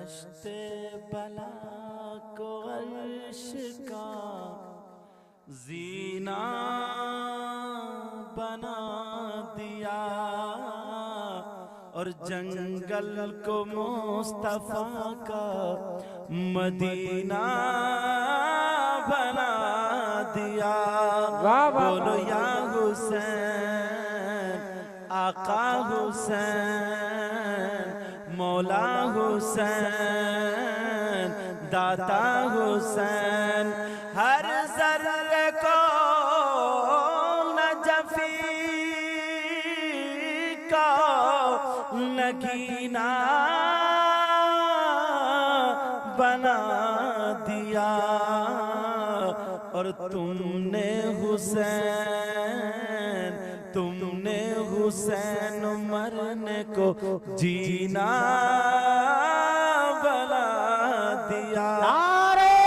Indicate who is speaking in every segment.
Speaker 1: दश्ते बला को अर्श का जीना बना दिया और जंगल को मुस्तफा का मदीना बना दिया। बोलो या हुसैन आका हुसैन मौला हुसैन दाता हुसैन। हर जर्रे को नजफी का नगीना बना दिया और तुमने हुसैन मरने को जीना बना दिया।
Speaker 2: नारे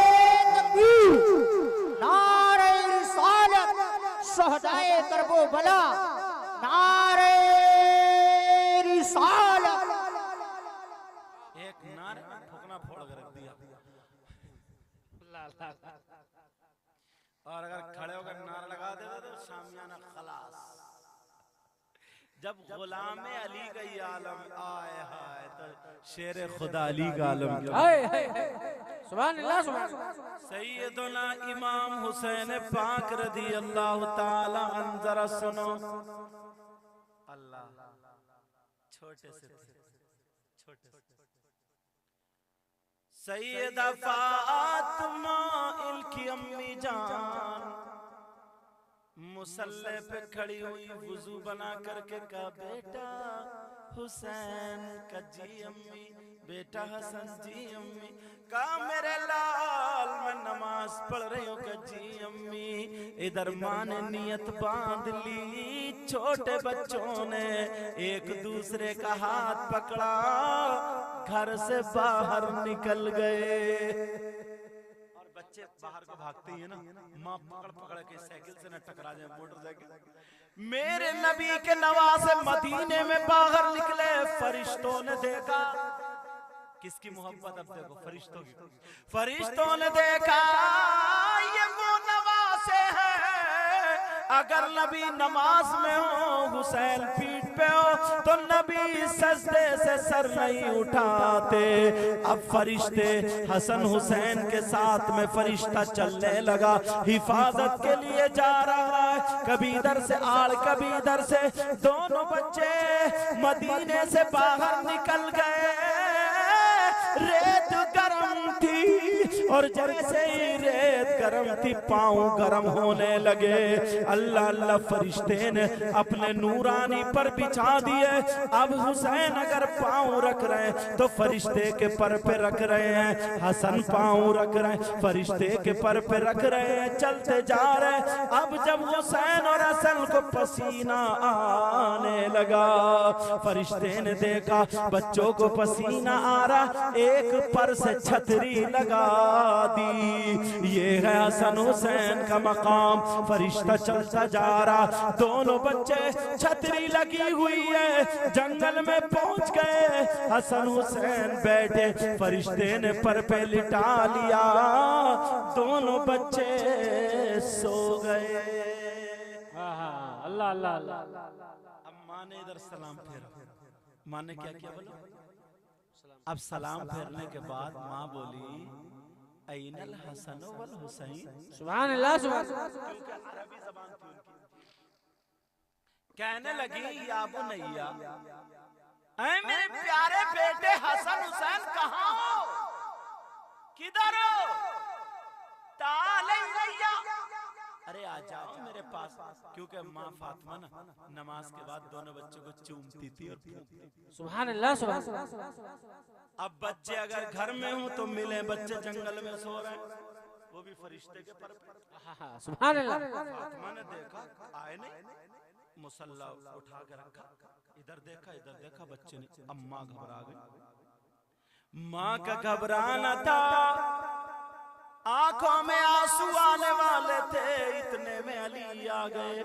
Speaker 2: तकबीर, नारे रिसालत, शहदाए करबला, नारे रिसालत।
Speaker 1: एक नारे ठोकना फोड़ कर रख दिया। और अगर खड़े होकर नारा लगा देते तो शामियाना खलास। जब गुलामे अली का ये आलम आए हाय तो शेर खुदा अली का आलम
Speaker 2: सुभान अल्लाह सुभान।
Speaker 1: सैयदना इमाम हुसैन पाक रदी अल्लाह ताला अन्हु, जरा सुनो। अल्लाह छोटे से सैयदा फातिमा इनकी अम्मी जान मुसल्ले पे खड़ी हुई, वुजू बना करके कहा बेटा हुसैन का जी अम्मी, बेटा हसन जी अम्मी। कहा मेरे लाल मैं नमाज पढ़ रही हूँ का जी अम्मी। इधर माँ ने नियत बांध ली, छोटे बच्चों ने एक दूसरे का हाथ पकड़ा, घर से बाहर निकल गए। बच्चे बाहर को भागते ही है ना, माँ पकड़ पकड़ के साइकिल से न टकरा जाए, मोटरसाइकिल। मेरे नबी के नवासे मदीने में बाहर निकले, फरिश्तों ने देखा। किसकी मोहब्बत अब देखो, फरिश्तों की। फरिश्तों ने देखा ये वो नवासे हैं, अगर नबी नमाज में हो, हुसैन पीठ पे हो, तो नबी सजदे से सर नहीं उठाते। अब फरिश्ते हसन हुसैन के साथ में फरिश्ता चलने लगा, हिफाजत के लिए जा रहा है, कभी इधर से आड़ कभी इधर से। दोनों बच्चे मदीने से बाहर निकल गए। रेत गरम थी और जैसे ही रेत गरम थी पांव गरम होने लगे। अल्लाह अल्लाह फरिश्ते ने अपने नूरानी पर बिछा दिए। अब हुसैन अगर पांव रख रहे हैं तो फरिश्ते के पर पे रख रहे हैं, हसन पांव रख रहे हैं, फरिश्ते के पर पे रख रहे हैं, चलते जा रहे हैं। अब जब हुसैन और हसन को पसीना आने लगा, फरिश्ते ने देखा बच्चों को पसीना आ रहा, एक पर से छतरी लगा दी। ये है हसन हुसैन का मकाम। फरिश्ता चलता जा रहा, दोनों बच्चे छतरी लगी हुई है, जंगल में पहुंच गए। हसन हुसैन बैठे, फरिश्ते ने पर पे लिटा लिया, दोनों बच्चे सो गए।
Speaker 2: अल्लाह अल्लाह अल्लाह।
Speaker 1: अब माँ ने इधर सलाम फेरा। माँ ने क्या किया बोलो? अब सलाम फेरने के बाद माँ बोली ऐनल हसन वल हुसैन।
Speaker 2: सुभान अल्लाह सुभान।
Speaker 1: क्योंकि अरबी ज़बान थी उनकी। कहने लगी या बुनैया, ऐ मेरे प्यारे बेटे हसन हुसैन कहाँ हो, किधर हो? ताले इलैया, अरे आ जाओ मेरे पास। क्योंकि माँ फातिमा ना नमाज के बाद दोनों बच्चों को चूमती थी और
Speaker 2: सुभान अल्लाह सुभान।
Speaker 1: अब बच्चे अगर घर में हो तो मिले, बच्चे जंगल में सो रहे हैं, वो भी फरिश्ते के पर पे।
Speaker 2: सुभान अल्लाह।
Speaker 1: फातिमा ने देखा आए नहीं, मुसल्ला उठा के रखा, इधर देखा बच्चे ने। अम्मा घबरा गई। माँ का घबराना था, आंखों में आंसू आने वाले थे, इतने में अली आ गए।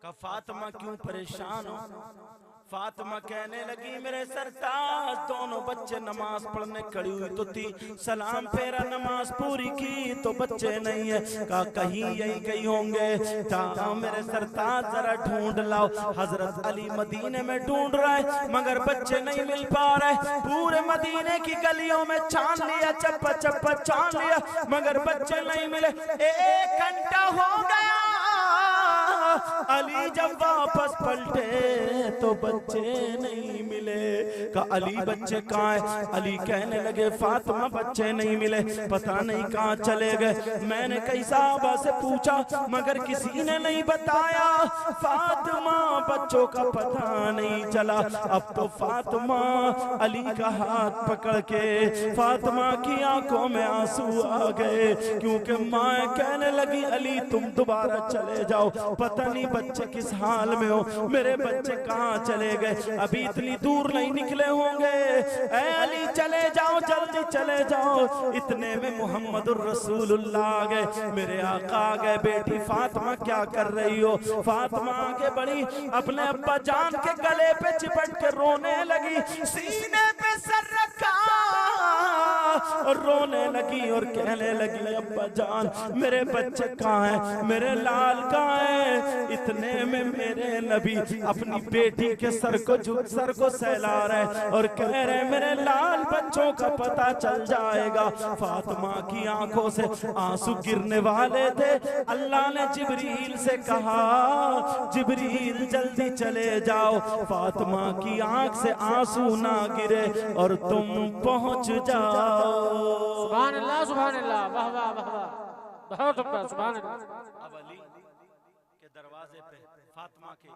Speaker 1: का फातिमा क्यों परेशान हो? फातिमा कहने लगी मेरे सरताज, दोनों बच्चे नमाज पढ़ने खड़ी हुई तो थी, सलाम फेरा नमाज पूरी की तो बच्चे नहीं है। कहा कहीं यही कहीं होंगे, कहा मेरे सरताज जरा ढूंढ लाओ। हजरत अली मदीने में ढूंढ रहा है मगर बच्चे नहीं मिल पा रहे। पूरे मदीने की गलियों में छान लिया, चप्पा चप्पा छान लिया मगर बच्चे नहीं मिले। 1 घंटा हो गया, अली जब वापस पलटे तो बच्चे नहीं मिले। कहा अली बच्चे कहाँ है? अली कहने लगे फातिमा बच्चे नहीं मिले, पता नहीं कहाँ चले गए। मैंने कई साहबा से पूछा मगर किसी ने नहीं बताया। फातिमा बच्चों का पता नहीं चला। अब तो फातिमा अली का हाथ पकड़ के फातिमा की आंखों में आंसू आ गए, क्योंकि माँ कहने लगी अली तुम दोबारा चले जाओ, पता नहीं बच्चे किस हाल में हो, मेरे बच्चे कहाँ चले गए, अभी इतनी दूर नहीं निकले होंगे। ऐ अली चले जाओ, जल्दी चले जाओ। इतने में मुहम्मदुर रसूलुल्लाह आ गए, मेरे आका आ गए। बेटी फातिमा क्या कर रही हो? फातिमा आगे बढ़ी, अपने अब्बा जान के गले पे चिपट के रोने लगी, सीने पे सर रखा और रोने लगी और कहने लगी अब्बा जान मेरे बच्चे कहाँ हैं, मेरे लाल कहाँ है? इतने में मेरे नबी अपनी बेटी के सर को सहला रहे और कह रहे मेरे लाल बच्चों का पता चल जाएगा। फातिमा की आंखों से आंसू गिरने वाले थे। अल्लाह ने जिब्रील से कहा जिब्रील जल्दी चले जाओ, फातिमा की आंख से आंसू ना गिरे और तुम पहुंच जाओ।
Speaker 2: सुभान अल्लाह, सुभान अल्लाह, वाह वाह वाह वाह, बहुत अच्छा, सुभान अल्लाह।
Speaker 1: अब अली के दरवाजे पे फातिमा के,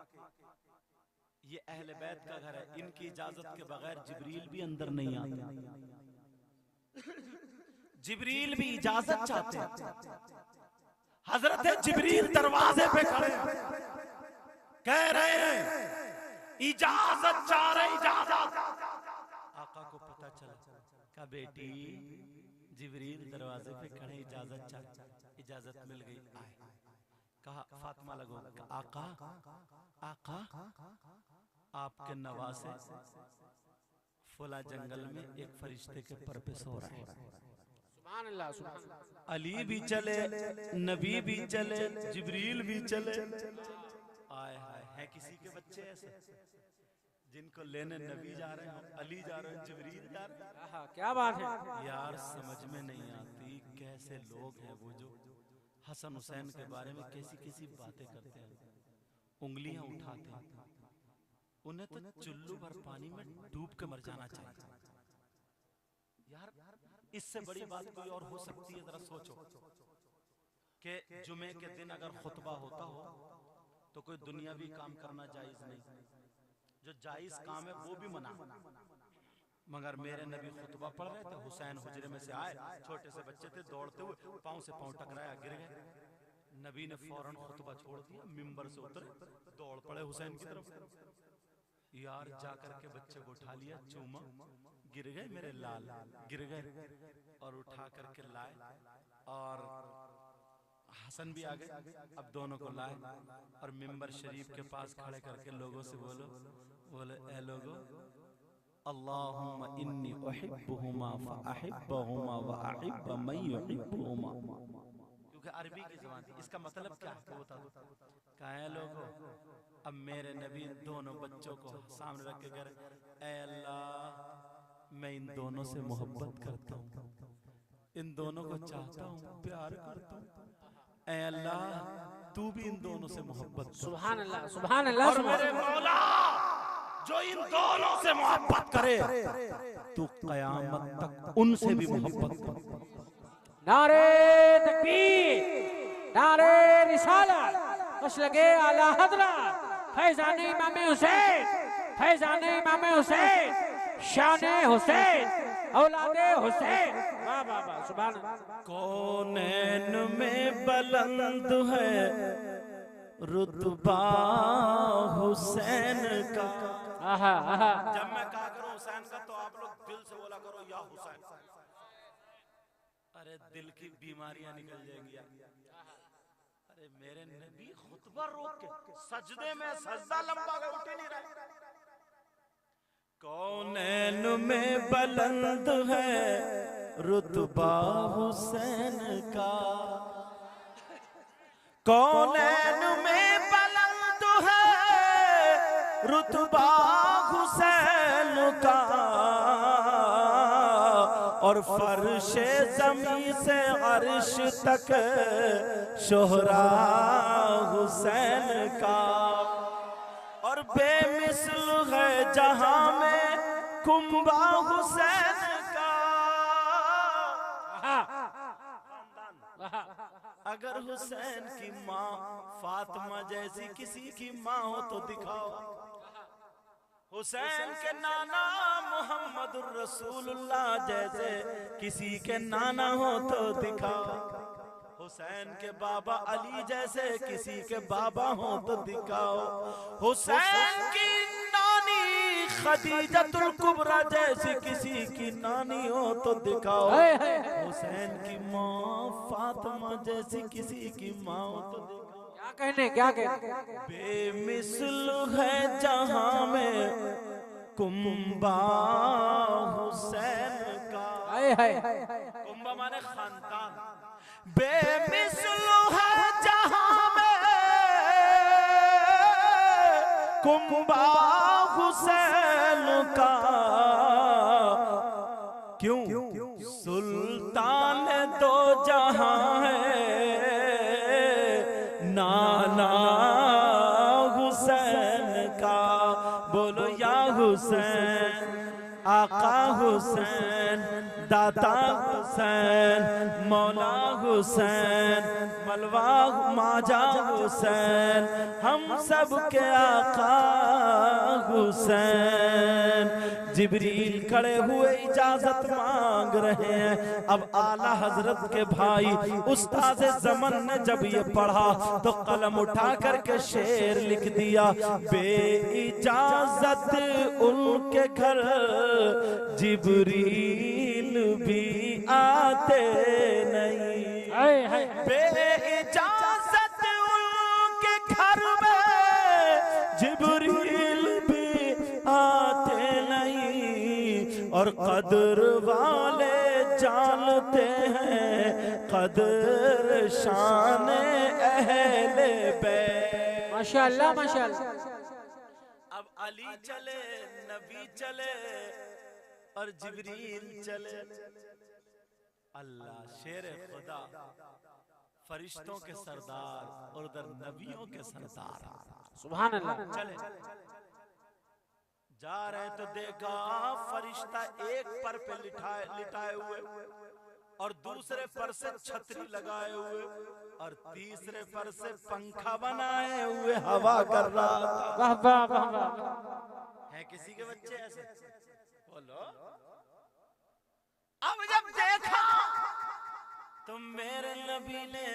Speaker 1: ये अहले बैत का घर है, इनकी इजाजत के बगैर जिब्रील भी अंदर नहीं आता। जिब्रील भी इजाजत चाहते हैं। हजरत जिब्रील दरवाजे पे खड़े कह रहे हैं इजाजत चाह रहे, इजाजत। आका को पता चला, कहा बेटी जिब्रील दरवाजे पे खड़े, इजाजत चाह, इजाजत मिल गई, आए। कहा फातिमा लगो, आका आका आपके नवासे फुला जंगल में एक फरिश्ते के पर पे सो रहा है।
Speaker 2: सुभान अल्लाह, सुभान अल्लाह।
Speaker 1: अली भी चले, नबी भी चले, जिब्रील भी चले। आए हाय, है किसी के बच्चे ऐसे जिनको लेने नबी जा रहे हैं, अली जा रहे हैं, जिब्रील जा रहे हैं?
Speaker 2: क्या बात है
Speaker 1: यार, समझ में नहीं आती कैसे लोग हैं वो जो हसन हुसैन के बारे में कैसी कैसी बातें करते हैं, उंगलियां उठाते हैं। उन्हें तो चुल्लू भर पानी में डूब के मर जाना चाहिए। यार, इससे बड़ी बात कोई और हो सकती है? जरा सोचो कि जुमे के दिन अगर खुतबा होता हो तो कोई दुनियावी काम करना जायज नहीं, जो जायज काम है वो भी मना। मगर मेरे नबी खुतबा पढ़ रहे थे, हुसैन हुजरे में से आए, छोटे से बच्चे थे, दौड़ते हुए पांव से पांव टकराया, गिर गए। नबी ने फौरन खुतबा छोड़ दिया, मिंबर से उतरे, दौड़ पड़े हुसैन की तरफ। यार, जाकर के बच्चे को उठा लिया, चूमा, गिर गए मेरे लाल, गिर गए, और उठा करके लाए और हसन भी आ गए। अब दोनों को लाए और मिंबर शरीफ के पास खड़े करके लोगों से बोले ए लोगो, अल्लाहुम्मा इन्नी उहिब्बुहुमा फअहिब्बहुमा व अहिब्ब मन युहिब्बुहुमा। क्योंकि अरबी की ज़बान थी, इसका मतलब क्या है वो बता दो। कहे लोगो, अब मेरे नबी दोनों बच्चों को सामने रख के कह रहे, ए अल्लाह मैं इन दोनों से मोहब्बत करता हूँ, इन दोनों को चाहता हूँ, प्यार करता हूँ। ए अल्लाह तू भी इन दोनों से मोहब्बत कर।
Speaker 2: सुभान अल्लाह, सुभान अल्लाह।
Speaker 1: और मेरे मौला, जो इन दोनों से मोहब्बत करे तू कयामत तक उनसे भी मोहब्बत कर।
Speaker 2: नारे तकबीर, नारे रिसालत, मसलके आला हज़रत फैज़ान इमाम हुसैन, फैज़ान इमाम हुसैन, शान हुसैन, औलादे हुसैन। वाह वाह वाह, सुभान अल्लाह।
Speaker 1: कौनैन में बुलंद है रुतबा हुसैन का।
Speaker 2: आहा आहा।
Speaker 1: जब मैं कहा करूं हुसैन का तो आप लोग दिल से बोला करो या हुसैन। अरे दिल की बीमारियां निकल जाएंगी यार। अरे मेरे नबी खुतबा रोक के सजदे में सजदा लंबा कर उठ नहीं रहा। कौनैन में बुलंद है रुतबा हुसैन का, कौनैन में बुलंद है रुतबा हुसैन का, और फर्शे ज़मीं से अर्श तक शोहरा हुसैन का, और बेमिसल है जहां में कुंबा हुसैन का। अगर हुसैन की माँ फातिमा जैसी किसी की माँ हो तो दिखाओ, हुसैन के नाना मोहम्मद रसूलुल्लाह जैसे किसी के नाना हो तो दिखाओ, हुसैन के बाबा अली जैसे किसी के बाबा हो तो दिखाओ, हुसैन की नानी खदीजतुल कुबरा जैसी किसी की नानी हो तो दिखाओ, हुसैन की माँ फातिमा जैसी किसी की माँ हो तो दिखाओ।
Speaker 2: क्या कहने
Speaker 1: बेमिसल है जहां में कुंबा हुसैन का, कुंबा माने खानदान, बेमिसल है जहां में कुंबा हुसैन का, क्यों सुल्तान दो जहां है नाना हुसैन का। बोलो या हुसैन, आका हुसैन, दाता हुसैन, मौला हुसैन, मलवा माजा हुसैन, हम सब के आका हुसैन। जिब्रील खड़े हुए इजाजत मांग रहे हैं। अब आला हजरत के भाई उस्ताद ज़मन ने जब ये पढ़ा तो कलम उठा करके शेर लिख दिया, बे इजाजत उनके घर जिब्रील भी आते नहीं, बे इजाजत उनके घर में जिब्रील भी आते नहीं, और कदर वाले जानते हैं कदर शान अहले बैत।
Speaker 2: माशाअल्लाह माशाअल्लाह।
Speaker 1: अब अली चले, नबी चले और जिब्रील चले। अल्लाह शेर खुदा, फरिश्तों के सरदार और उधर नबियों के सरदार,
Speaker 2: सुभान अल्लाह।
Speaker 1: चले जा रहे तो देखा फरिश्ता एक पर पे लिटाए हुए और दूसरे पर से छतरी लगाए हुए और तीसरे पर से पंखा बनाए हुए हवा कर रहा था।
Speaker 2: वाह वाह वाह वाह।
Speaker 1: है किसी के बच्चे ऐसे? बोलो। अब जब देखा तो मेरे नबी ने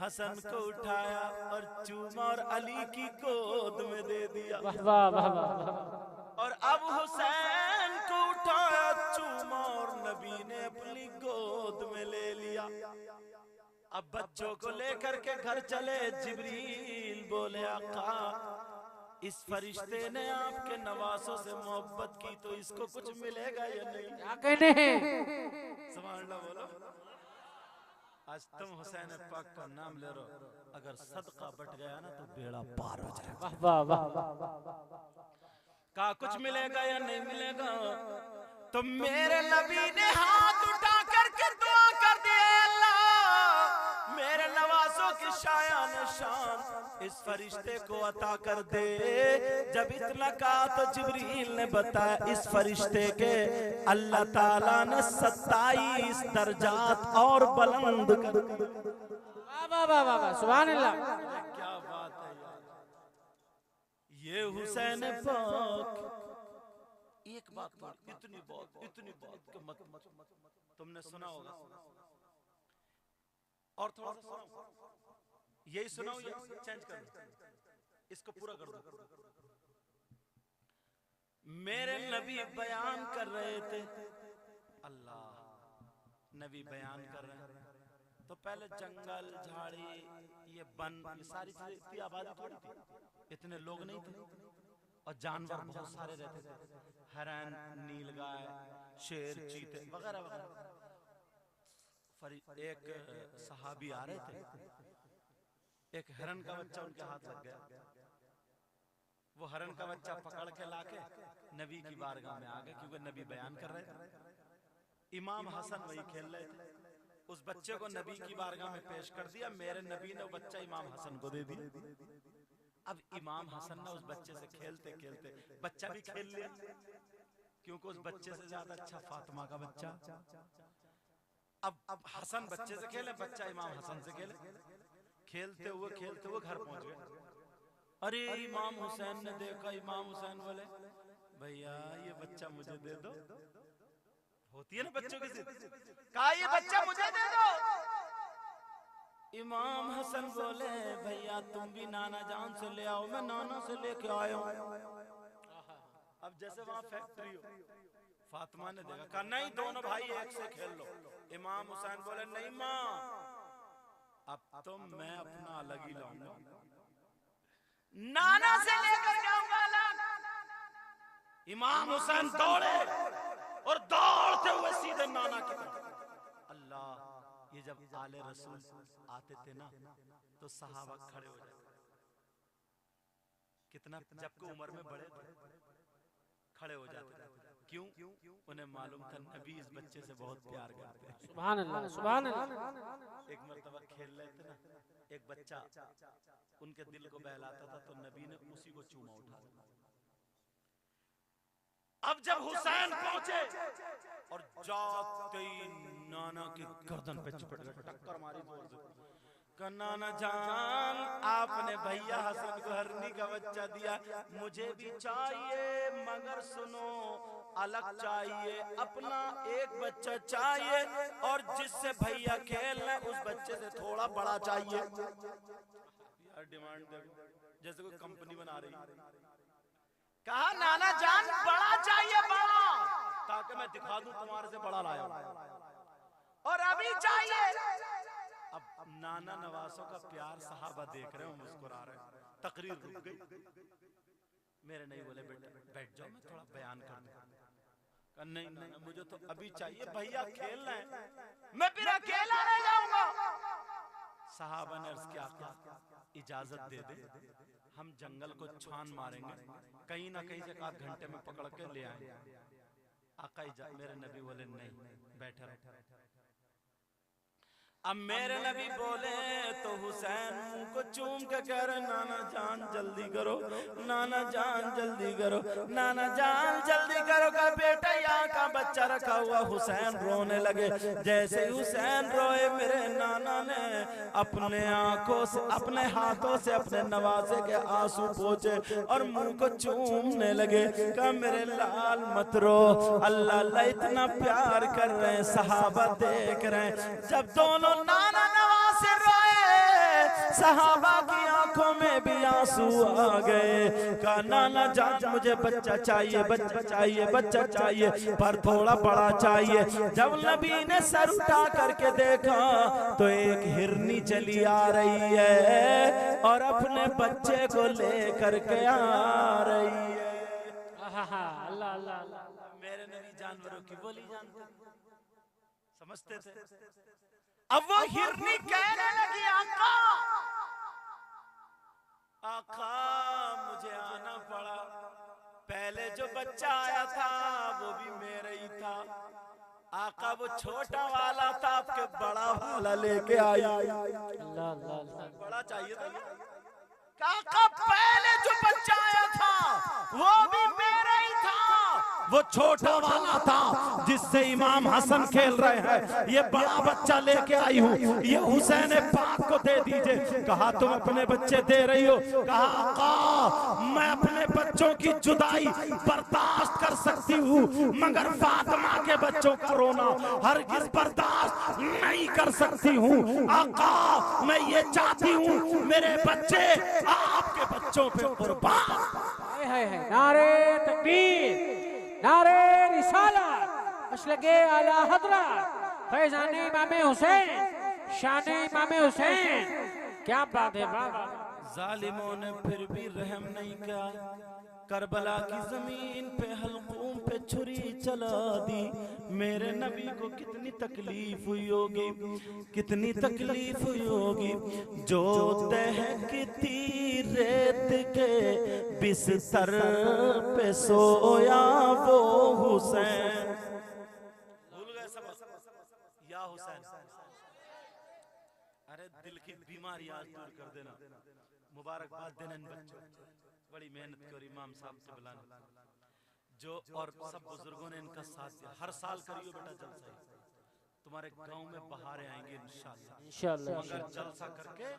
Speaker 1: हसन को उठाया और चूमा और अली की गोद में दे दिया।
Speaker 2: वाह वाह वाह वाह।
Speaker 1: और अब हुसैन को उठाया, चूमा और नबी ने अपनी गोद में ले लिया। अब बच्चों को लेकर के घर चले। जिब्रील बोले, आका इस फरिश्ते ने आपके नवासों से मोहब्बत की तो इसको कुछ मिलेगा या नहीं?
Speaker 2: क्या कहने
Speaker 1: सुभान अल्लाह बोलो। आज तुम हुसैन पाक का नाम ले रहे हो, अगर सदका बट गया ना तो बेड़ा पार हो जाएगा।
Speaker 2: वाह वाह वाह।
Speaker 1: का कुछ मिलेगा या नहीं मिलेगा? तो मेरे नबी ने हाथ उठा करके दुआ कर दी, अल्लाह मेरे नवासों की शायान शान इस फरिश्ते को अता कर दे। जब इतना कहा तो जिब्रील ने बताया, इस फरिश्ते के अल्लाह ताला ने 27 दर्जात और बुलंद कर दिए।
Speaker 2: वाह वाह वाह वाह, सुभान अल्लाह।
Speaker 1: क्या बात है यार। ये हुसैन पाक, एक बात इतनी बात कि मत तुमने सुना होगा और थोड़ा सा सुनाओ, यही सुनाओ या चेंज कर दो, इसको पूरा कर दो। मेरे नबी बयान कर रहे थे, अल्लाह नबी बयान कर रहे हैं तो पहले जंगल झाड़ी ये वन ये सारी चीजें, इतनी आबादी थोड़ी थी, इतने लोग नहीं थे। और जानवर बहुत सारे रहते थे, हरन, नीलगाय, शेर, चीते वगैरह वगैरह। एक सहाबी आ रहे थे, एक हिरन का बच्चा उनके हाथ लग गया। वो हिरन का बच्चा पकड़ के लाके नबी की बारगाह में आ गए, क्योंकि नबी बयान कर रहे थे। इमाम हसन वही खेल रहे थे, उस बच्चे को नबी की बारगाह में पेश कर दिया। मेरे नबी ने वो बच्चा इमाम हसन को दे दिया। अब इमाम हसन ने उस बच्चे से खेलते खेलते बच्चा भी खेल लिया, क्योंकि उस बच्चे से ज्यादा अच्छा फातिमा का बच्चा। अब हसन बच्चे से खेले, बच्चा इमाम हसन से खेले। खेलते हुए घर पहुंच गए। अरे इमाम हुसैन ने देखा, इमाम हुसैन बोले भैया ये बच्चा मुझे दे दो। होती है ना बच्चों की जिद, कहा ये बच्चा मुझे दे दो। इमाम हसन बोले भैया तुम भी नाना जान से ले आओ, मैं नाना से लेके आया हूं। अब जैसे वहां फैक्ट्री हो, फातिमा ने देखा, कहा नहीं दोनों भाई एक से खेल लो। इमाम हुसैन बोले नहीं माँ, अब तो मैं अपना अलग ही लाऊंगा, नाना से लेकर जाऊंगा अलग। इमाम हुसैन दौड़े और दौड़ते हुए सीधे नाना की तरफ। अल्लाह, ये जब आले रसूल आते थे ना तो सहाबा खड़े हो जाते, कितना जबकि उम्र में बड़े खड़े हो जाते। क्यों? उन्हें मालूम था नबी इस बच्चे से बहुत प्यार करते हैं।
Speaker 2: सुभान अल्लाह, सुभान अल्लाह।
Speaker 1: एक मर्तबा खेल रहे थे ना, एक बच्चा उनके दिल को बहलाता था, तो नबी ने उसी को चूमा उठा लिया। अब जब हुसैन पहुंचे और जाते ही नाना की गर्दन पे चिपट गए, टक्कर मारी जोर से। नाना जान आपने भैया हसन को हरनी का बच्चा दिया, मुझे भी चाहिए, मगर सुनो अलग चाहिए, अपना एक बच्चा चाहिए, और जिससे भैया खेल रहे उस बच्चे से थोड़ा बड़ा चाहिए। यार डिमांड जैसे कोई कंपनी बना रही। कहा नाना जान बड़ा चाहिए, बड़ा, ताकि मैं दिखा दूं तुम्हारे से बड़ा लाया, और अभी चाहिए। अब नाना नवासों का प्यार सहाबा देख रहे हो, मुस्कुरा रहे। तकरीर रुक गई। मेरे नहीं बोले बेटे बैठ जाओ, मैं थोड़ा बयान कर दूं। नहीं नहीं मुझे तो अभी चाहिए, भैया खेल रहे हैं, मैं फिर अकेला रह जाऊंगा। सहाबा ने अर्ज किया इजाजत दे दे, हम जंगल को छान मारेंगे, कहीं ना कहीं से आध घंटे में पकड़ के ले आएंगे। आका मेरे नबी बोले नहीं, बैठे रहो। अब मेरे नबी बोले तो हुसैन मुंह को चूम के कह रहे नाना जान जल्दी करो, नाना जान जल्दी करो, नाना जान जल्दी करो। का बेटा यहाँ का बच्चा रखा हुआ। हुसैन रोने लगे। जैसे हुसैन रोए, मेरे नाना ने अपने आंखों से, अपने हाथों से अपने नवासे के आंसू पोंछे और मुंह को चूमने लगे। कहा मेरे लाल मत रो, अल्लाह अल्लाह इतना प्यार कर रहे हैं, सहाबा देख रहे हैं। जब दोनों नाना नवासे रोए, सहाबा की आंखों में भी आंसू आ गए। कहा नाना जान मुझे बच्चा चाहिए, बच्चा चाहिए, बच्चा चाहिए, पर थोड़ा बड़ा चाहिए। जब नबी ने सर उठा करके देखा तो एक हिरनी चली आ रही है और अपने बच्चे को लेकर के आ रही है।
Speaker 2: अल्लाह अल्लाह।
Speaker 1: मेरे नबी जानवरों की बोली जानते, समझते थे। अब वो हिरनी कहने लगी आका, आका मुझे आना पड़ा, पहले जो बच्चा आया था वो भी मेरा ही था। आका वो छोटा वाला था, आपके बड़ा वाला लेके आई। बड़ा चाहिए था। काका पहले जो बच्चा आया था वो भी मेरा ही था, वो छोटा वाला था जिससे इमाम हसन खेल रहे हैं, ये बड़ा बच्चा लेके आई हूँ, ये हुसैन पाक को दे दीजिए। कहा तुम अपने बच्चे दे रही हो? कहा आका मैं अपने बच्चों की जुदाई बर्दाश्त कर सकती हूँ, मगर फातिमा के बच्चों का रोना हरगिज़ बर्दाश्त नहीं कर सकती हूँ। आका मैं ये चाहती हूँ मेरे बच्चे आपके बच्चों पे कुर्बान।
Speaker 2: नारे तकबीर, नारे रिसालत, मसलके आला हज़रत, फैज़ाने इमाम हुसैन, शाने इमाम हुसैन। क्या बात है बाबा।
Speaker 1: जालिमों ने फिर भी रहम नहीं किया। करबला की जमीन पे हल्कों पे छुरी चला दी। मेरे नबी को कितनी तकलीफ हुई होगी, कितनी तकलीफ हुई होगी। जो दहकती रेत के बिस्तर पे सोया वो हुसैन। भूल गए सब या हुसैन। अरे दिल की बीमारी आज दूर कर देना। मुबारकबाद देना इन बच्चों, बड़ी मेहनत करी इमाम साहब से बुलाने जो, और सब बुजुर्गों ने इनका साथ दिया। हर साल करियो बेटा जलसा, तुम्हारे गांव में बहारें आएंगे इंशाल्लाह इंशाल्लाह। मगर जलसा करके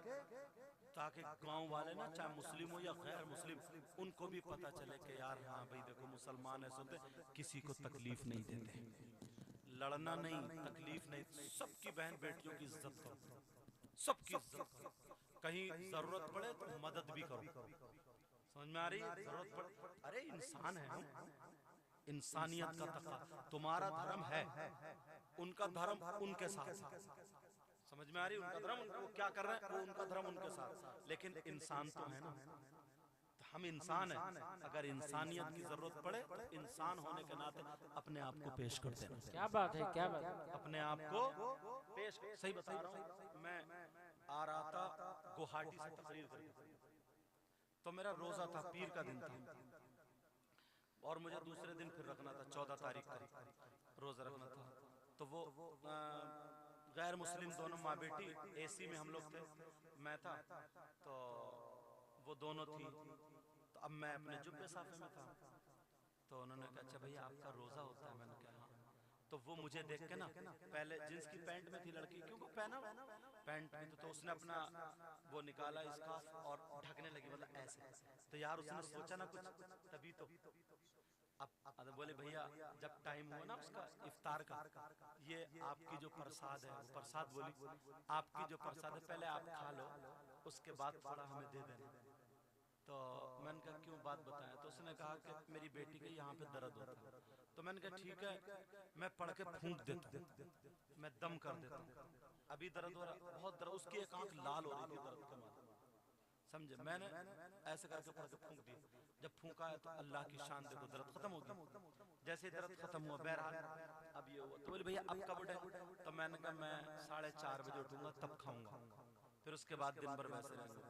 Speaker 1: ताकि गांव वाले ना, चाहे मुस्लिम हो या गैर मुस्लिम, उनको भी पता चले कि यार हाँ भाई देखो मुसलमान है, सुनते किसी को तकलीफ नहीं देते, लड़ना नहीं, तकलीफ नहीं, सबकी बहन बेटियों की इज्जत करो, सबकी इज्जत करो। कहीं जरूरत पड़े तो मदद भी करो, समझ में आ रही? जरूरत पड़े, अरे इंसान है ना, इंसानियत का तकाजा। तुम्हारा धर्म है, उनका धर्म उनके साथ, समझ में आ रही? उनका धर्म, वो क्या कर रहे हैं वो उनका धर्म उनके साथ, लेकिन इंसान तो है ना, तो हम इंसान हैं। अगर इंसानियत की जरूरत पड़े तो इंसान होने के नाते अपने आप को पेश करते हैं।
Speaker 2: क्या बात है, क्या बात है,
Speaker 1: अपने आप को पेश, सही बता रहा हूँ। मैं आ रहा था गुवाहाटी से तकरीर करके, तो मेरा रोजा था, पीर का दिन था, और मुझे दूसरे दिन फिर रखना था, 14 तारीख का रोजा रखना था। तो वो गैर मुस्लिम दोनों माँ बेटी एसी में हम लोग थे, मैं था, तो वो दोनों थी। तो अब मैं अपने जुब्बे साफे में था, तो उन्होंने कहा अच्छा भैया आपका रोजा होता है? मैंने कहा हाँ। तो वो मुझे देख के ना, पहले जींस की पैंट में थी लड़की, क्योंकि पहना पैंट में, तो उसने अपना वो निकाला स्कार्फ और ढकने लगी, मतलब ऐसे। तो यार उसने सोचा ना कुछ, तभी तो अब बोले भैया जब टाइम हुआ ना उसका इफ्तार का, ये आपकी जो प्रसाद है, वो प्रसाद बोली आपकी जो प्रसाद है पहले आप खा लो, उसके बाद थोड़ा हमें दे देना। तो मैंने कहा क्यों, बात बताया। तो उसने कहा कि मेरी बेटी के यहाँ पे दर्द होता है। तो मैंने कहा ठीक है, मैं पढ़ के फूंक देता हूँ, मैं दम कर देता हूँ, अभी दर्द हो रहा, बहुत दर्द, उसकी एक आंख लाल हो रही थी दर्द के मारे, समझे? मैंने ऐसे करके पढ़ के फूंक दिया। जब फूंका है तो अल्लाह की शान देखो, दर्द खत्म हो गया। जैसे ही दर्द खत्म हुआ, बहरहाल अब ये हुआ। तो बोले भैया अब कब उठे? तो मैंने कहा मैं 4:30 बजे उठूंगा, तब खाऊंगा, फिर उसके बाद दिन भर वैसे रहेंगे।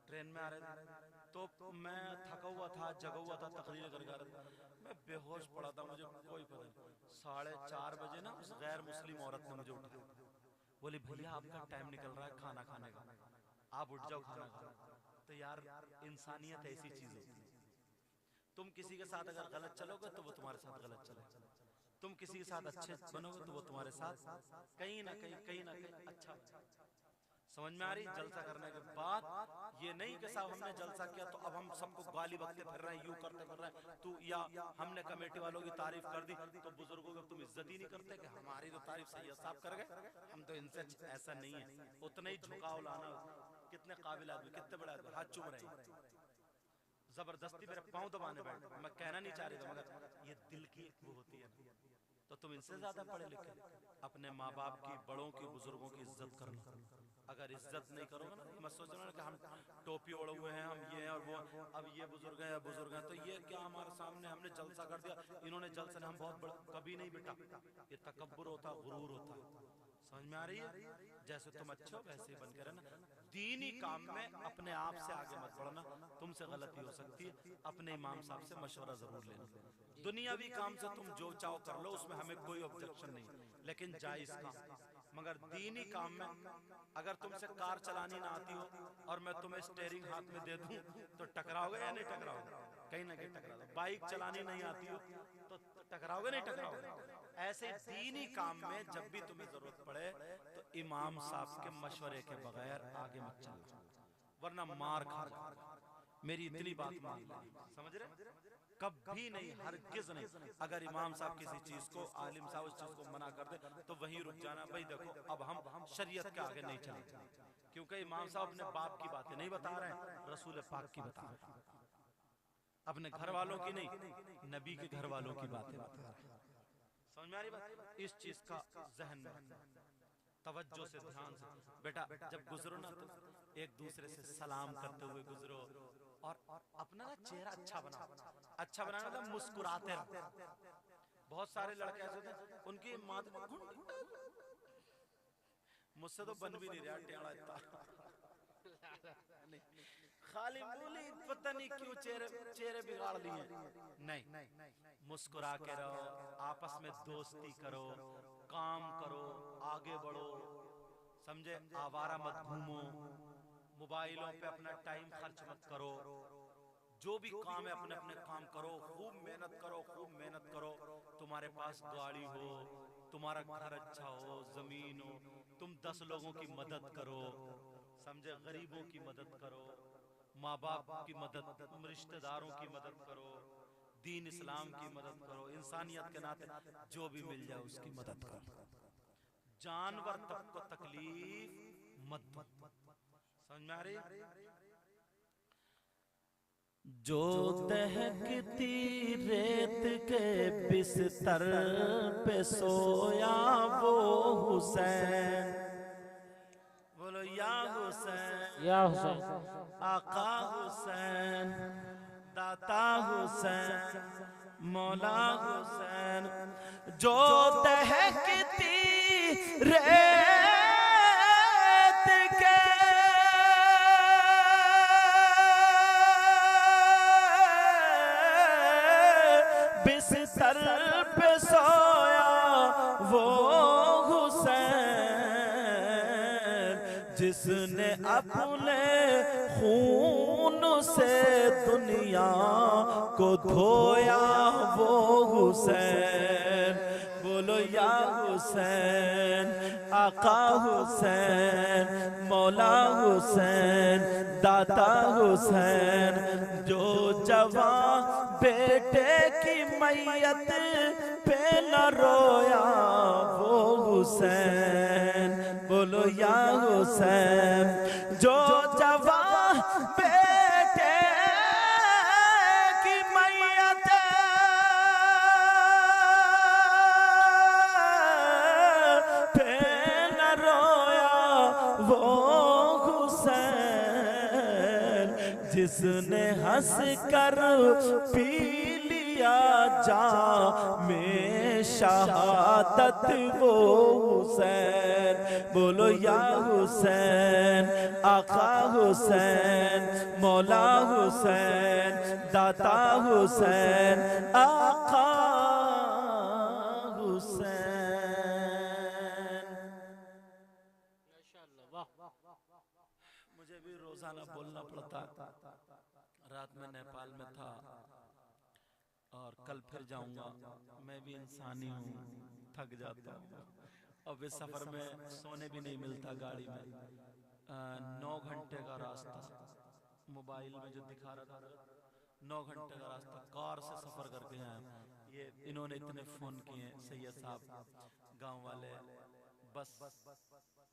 Speaker 1: ट्रेन में आ रहे थे, तो मैं थका हुआ था, जगा हुआ था, तकरीर कर, मैं बेहोश पड़ा था, मुझे कोई पता नहीं। 4:30 बजे ना उस गैर मुस्लिम औरत ने मुझे उठाया, बोली भैया आपका टाइम निकल रहा है खाना खाने का, आप उठ जाओ खाना खाना। तो यार इंसानियत ऐसी चीज होती है, तुम किसी के साथ अगर गलत चलोगे तो वो तुम्हारे साथ गलत चलेगा, तुम किसी के साथ अच्छे बनोगे तो वो तुम्हारे साथ कहीं ना कहीं अच्छा। समझ में आ रही? जलसा करने के बाद ये नहीं कि साहब हमने जलसा किया तो अब हम सबको गाली बकते फिर रहे हैं, यूं करते फिर रहे हैं, तू या हमने कमेटी वालों की तारीफ कर दी तो बुजुर्गों की तुम इज्जत ही नहीं करते कि हमारी तो तारीफ सही साहब कर गए, हम तो इनसे। ऐसा नहीं है, उतना ही झुकाव लाना। कितने काबिल आदमी, कितने बड़े आदमी हाथ चूम रहे हैं, जबरदस्ती मेरे पांव दबाने बैठे। मैं कहना नहीं चाह रही था, मगर ये दिल की वो होती है। तो तुम इनसे ज्यादा पढ़े लिखे, अपने माँ बाप की, बड़ों की, बुजुर्गों की इज्जत करना। अगर इज्जत नहीं करोगे ना, मत सोचना कि हम टोपी ओढ़े हुए हैं, हम ये हैं और वो, अब ये बुजुर्ग हैं या बुजुर्ग हैं तो ये क्या हमारे सामने हमने जलसा कर दिया, इन्होंने जलसा, हम बहुत बड़ा, कभी नहीं बेटा, ये तकब्बुर होता, गुरूर होता। समझ में आ रही है? जैसे तुम अच्छे हो वैसे ही बन के रहना, दीनी काम में अपने आप से आगे मत बढ़ना, तुमसे गलती हो सकती है, अपने इमाम साहब से मशवरा जरूर लेना। दुनियावी काम से तुम जो चाहो कर लो, उसमें हमें कोई ऑब्जेक्शन नहीं, लेकिन जायज काम। मगर दीनी काम में अगर तुमसे कार चलानी ना आती हो और मैं तुम्हें स्टीयरिंग हाथ में दे दूं तो टकराओगे या नहीं टकराओगे? कहीं ना कहीं टकराओगे। बाइक चलानी नहीं आती हो तो टकराओगे नहीं टकराओगे? ऐसे दीनी काम में जब भी तुम्हें जरूरत पड़े तो इमाम साहब के मशवरे के बगैर आगे मत चलना, वरना मार खा जाओगे। मेरी इतनी बात मान लो, समझ रहे? कभी नहीं, हरगिज नहीं। अगर इमाम साहब किसी चीज को, आलिम साहब उस चीज को मना कर दे तो वहीं रुक जाना। भाई देखो अब हम शरीयत के आगे नहीं चलेंगे, क्योंकि इमाम साहब अपने बाप की बातें नहीं बता रहे हैं, रसूल पाक की बता रहे हैं, अपने घर वालों की नहीं, नबी के घर वालों की बातें बता रहे हैं। समझ में आ रही बात? इस चीज का जहन में तवज्जो से, ध्यान से बेटा, जब गुजरो ना तो एक दूसरे से सलाम करते हुए गुजरो, और अपना ना चेहरा अच्छा बनाना मतलब मुस्कुराते रहो। बहुत सारे लड़के ऐसे होते उनकी माथे, मुझसे तो बन भी नहीं रहा टेढ़ा इतना, खाली बोली पता नहीं क्यों चेहरे बिगाड़ लिए। नहीं, मुस्कुरा के रहो, आपस में दोस्ती करो, काम करो, आगे बढ़ो, समझे? आवारा मत घूमो, मोबाइलों पे अपना टाइम खर्च मत करो, जो भी काम है अपने अपने काम करो, खूब मेहनत करो। तुम्हारे पास गाड़ी हो, तुम्हारा घर अच्छा हो, जमीन हो, तुम 10 लोगों की मदद करो, समझे? गरीबों की मदद करो, माँ बाप की मदद, रिश्तेदारों की मदद करो, दीन इस्लाम की मदद करो, इंसानियत के नाते जो भी मिल जाए उसकी मदद करो। जानवर तक को तकलीफ मत दो। समझ में आ रही? जो दहकती रेत के बिस्तर पे सोया वो हुसैन, बोलो या हुसैन,
Speaker 2: या हुसैन,
Speaker 1: आका हुसैन, दाता हुसैन, मौला हुसैन। जो दहकती रेत के बिस्तर पे सोया वो हुसैन, जिसने अपने खून से दुनिया को धोया वो हुसैन। बोलो या हुसैन, आका हुसैन, मौला हुसैन, दाता हुसैन। जो जवान बेटे की मैयत पे न रोया वो हुसैन। बोलो या हुसैन, जो जवान बेटे की मैयत पे न रोया वो हुसैन, जिसने हंस कर पी लिया जामे शहादत वो हुसैन। बोलो या हुसैन, आका हुसैन, मौला हुसैन, दाता हुसैन, आका हुसैन। मुझे भी रोजाना बोलना पड़ता। रात में नेपाल में था और कल फिर जाऊंगा। मैं भी इंसानी हूँ, थक जाता हूँ। अब इस सफर में सोने भी नहीं मिलता गाड़ी में। 9 घंटे का रास्ता, मोबाइल में जो दिखा रहा था 9 घंटे का रास्ता कार से सफर करके आए। ये इन्होंने इतने फोन किए, सैयद साहब, गांव वाले, बस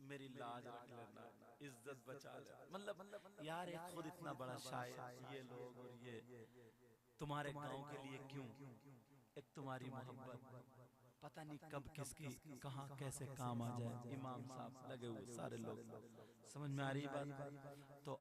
Speaker 1: मेरी लाज रख लेना, इज्जत बचा ले। मतलब यार ये खुद इतना बड़ा शायर, ये लोग और ये तुम्हारे गांव के लिए क्यों? एक तुम्हारी मोहब्बत, पता नहीं कब किसकी कहां कैसे काम आ जाए। इमाम साहब लगे हुए सारे लोग, समझ में आ रही बात? तो